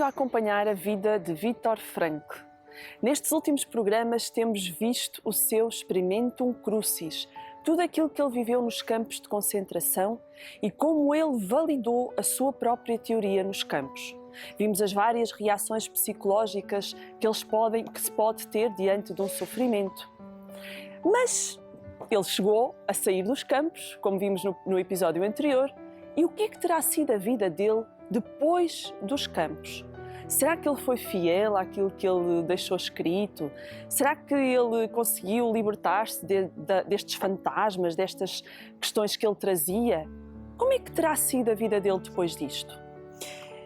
a acompanhar a vida de Viktor Frankl. Nestes últimos programas temos visto o seu experimentum crucis, tudo aquilo que ele viveu nos campos de concentração e como ele validou a sua própria teoria nos campos. Vimos as várias reações psicológicas que se pode ter diante de um sofrimento. Mas ele chegou a sair dos campos, como vimos no episódio anterior, e o que é que terá sido a vida dele depois dos campos? Será que ele foi fiel àquilo que ele deixou escrito? Será que ele conseguiu libertar-se destes fantasmas, destas questões que ele trazia? Como é que terá sido a vida dele depois disto?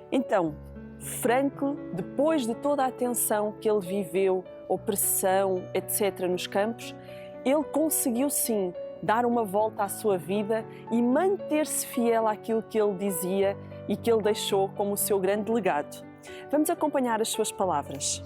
Então, Frankl, depois de toda a tensão que ele viveu, opressão, etc., nos campos, ele conseguiu sim dar uma volta à sua vida e manter-se fiel àquilo que ele dizia e que ele deixou como o seu grande legado. Vamos acompanhar as suas palavras.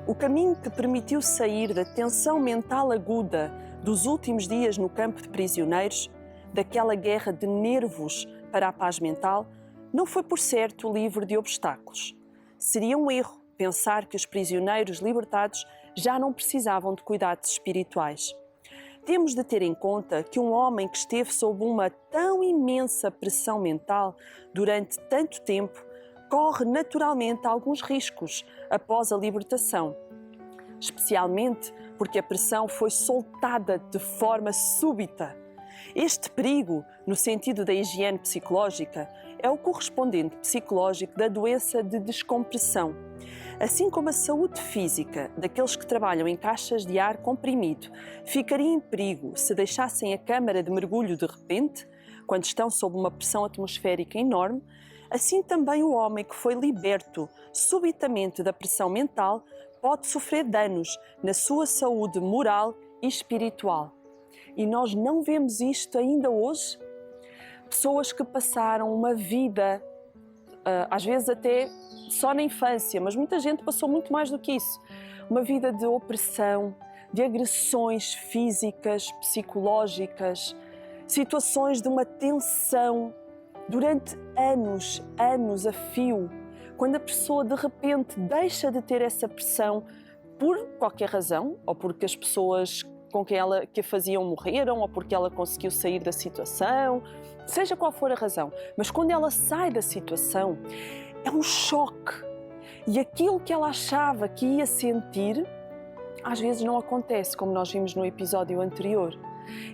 O caminho que permitiu sair da tensão mental aguda dos últimos dias no campo de prisioneiros, daquela guerra de nervos para a paz mental, não foi por certo livre de obstáculos. Seria um erro pensar que os prisioneiros libertados já não precisavam de cuidados espirituais. Temos de ter em conta que um homem que esteve sob uma tão imensa pressão mental durante tanto tempo corre naturalmente alguns riscos após a libertação, especialmente porque a pressão foi soltada de forma súbita. Este perigo, no sentido da higiene psicológica, é o correspondente psicológico da doença de descompressão. Assim como a saúde física daqueles que trabalham em caixas de ar comprimido ficaria em perigo se deixassem a câmara de mergulho de repente, quando estão sob uma pressão atmosférica enorme, assim também o homem que foi liberto subitamente da pressão mental pode sofrer danos na sua saúde moral e espiritual. E nós não vemos isto ainda hoje? Pessoas que passaram uma vida, às vezes até só na infância, mas muita gente passou muito mais do que isso. Uma vida de opressão, de agressões físicas, psicológicas, situações de uma tensão durante anos a fio. Quando a pessoa de repente deixa de ter essa pressão por qualquer razão, ou porque as pessoas com que a faziam morreram, ou porque ela conseguiu sair da situação, seja qual for a razão. Mas quando ela sai da situação, é um choque. E aquilo que ela achava que ia sentir, às vezes não acontece, como nós vimos no episódio anterior.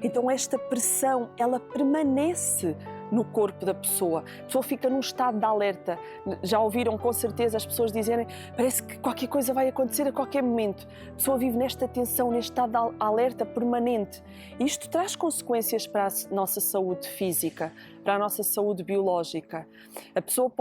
Então esta pressão, ela permanece no corpo da pessoa. A pessoa fica num estado de alerta. Já ouviram com certeza as pessoas dizerem: parece que qualquer coisa vai acontecer a qualquer momento. A pessoa vive nesta tensão, neste estado de alerta permanente. Isto traz consequências para a nossa saúde física, para a nossa saúde biológica. A pessoa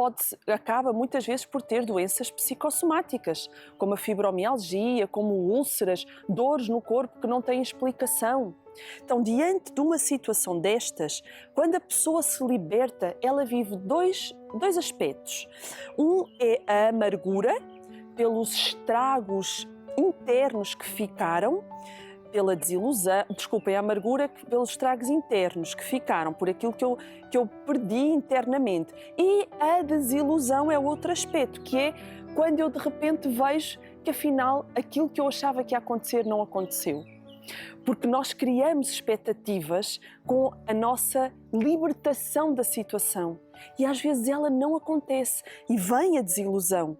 acaba muitas vezes por ter doenças psicossomáticas, como a fibromialgia, como úlceras, dores no corpo que não têm explicação. Então, diante de uma situação destas, quando a pessoa se liberta, ela vive dois aspectos. Um é a amargura pelos estragos internos que ficaram, pela desilusão, desculpem, a amargura pelos estragos internos que ficaram, por aquilo que eu perdi internamente. E a desilusão é outro aspecto, que é quando eu de repente vejo que afinal aquilo que eu achava que ia acontecer não aconteceu. Porque nós criamos expectativas com a nossa libertação da situação e às vezes ela não acontece e vem a desilusão.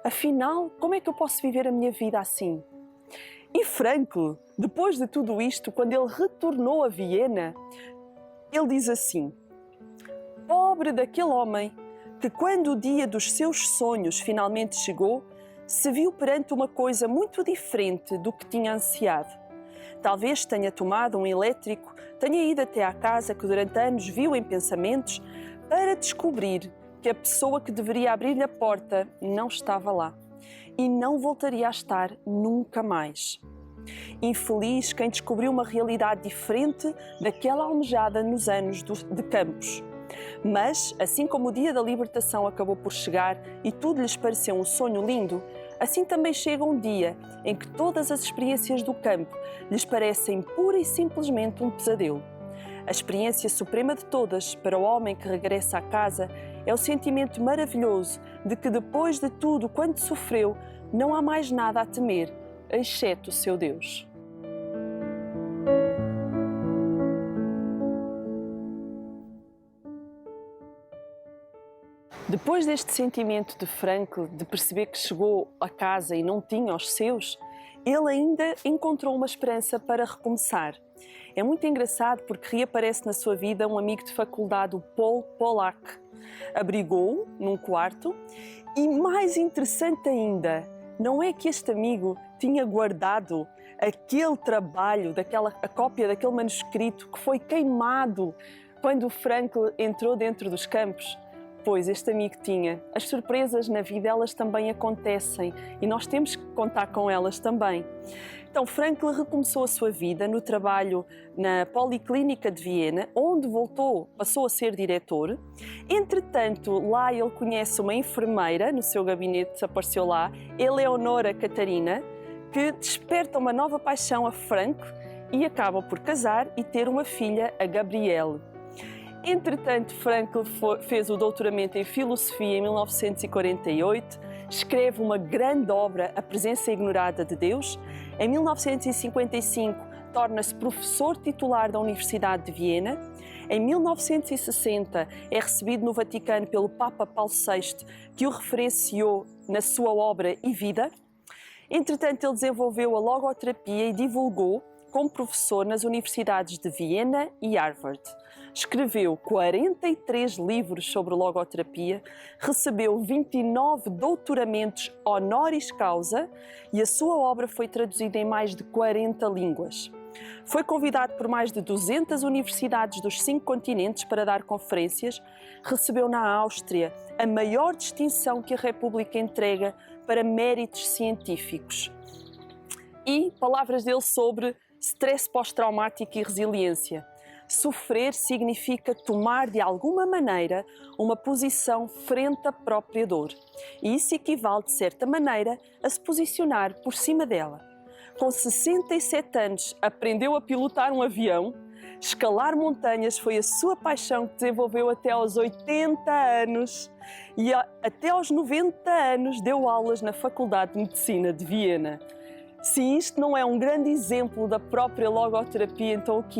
Afinal, como é que eu posso viver a minha vida assim? E Frankl, depois de tudo isto, quando ele retornou a Viena, ele diz assim: pobre daquele homem que, quando o dia dos seus sonhos finalmente chegou, se viu perante uma coisa muito diferente do que tinha ansiado. Talvez tenha tomado um elétrico, tenha ido até à casa que durante anos viu em pensamentos, para descobrir que a pessoa que deveria abrir-lhe a porta não estava lá e não voltaria a estar nunca mais. Infeliz quem descobriu uma realidade diferente daquela almejada nos anos de campos. Mas, assim como o dia da libertação acabou por chegar e tudo lhes pareceu um sonho lindo, assim também chega um dia em que todas as experiências do campo lhes parecem pura e simplesmente um pesadelo. A experiência suprema de todas para o homem que regressa à casa É o sentimento maravilhoso de que depois de tudo quanto sofreu, não há mais nada a temer, exceto o seu Deus. Depois deste sentimento de Frankl, de perceber que chegou a casa e não tinha os seus, ele ainda encontrou uma esperança para recomeçar. É muito engraçado porque reaparece na sua vida um amigo de faculdade, o Paul Pollack. Abrigou-o num quarto e, mais interessante ainda, não é que este amigo tinha guardado aquele trabalho, a cópia daquele manuscrito que foi queimado quando o Frankl entrou dentro dos campos. Pois este amigo tinha. As surpresas na vida, elas também acontecem e nós temos que contar com elas também. Então, Frankl recomeçou a sua vida no trabalho na Policlínica de Viena, onde passou a ser diretor. Entretanto, lá ele conhece uma enfermeira, no seu gabinete apareceu lá, Eleonora Catarina, que desperta uma nova paixão a Frankl e acaba por casar e ter uma filha, a Gabriele. Entretanto, Frankl fez o doutoramento em Filosofia em 1948, escreve uma grande obra, A Presença Ignorada de Deus. Em 1955, torna-se professor titular da Universidade de Viena. Em 1960, é recebido no Vaticano pelo Papa Paulo VI, que o referenciou na sua obra e vida. Entretanto, ele desenvolveu a logoterapia e divulgou como professor nas universidades de Viena e Harvard. Escreveu 43 livros sobre logoterapia, recebeu 29 doutoramentos honoris causa e a sua obra foi traduzida em mais de 40 línguas. Foi convidado por mais de 200 universidades dos 5 continentes para dar conferências. Recebeu na Áustria a maior distinção que a República entrega para méritos científicos. E palavras dele sobre stress pós-traumático e resiliência. Sofrer significa tomar de alguma maneira uma posição frente à própria dor. E isso equivale, de certa maneira, a se posicionar por cima dela. Com 67 anos, aprendeu a pilotar um avião. Escalar montanhas foi a sua paixão que desenvolveu até aos 80 anos. E até aos 90 anos deu aulas na Faculdade de Medicina de Viena. Se isto não é um grande exemplo da própria logoterapia, então o que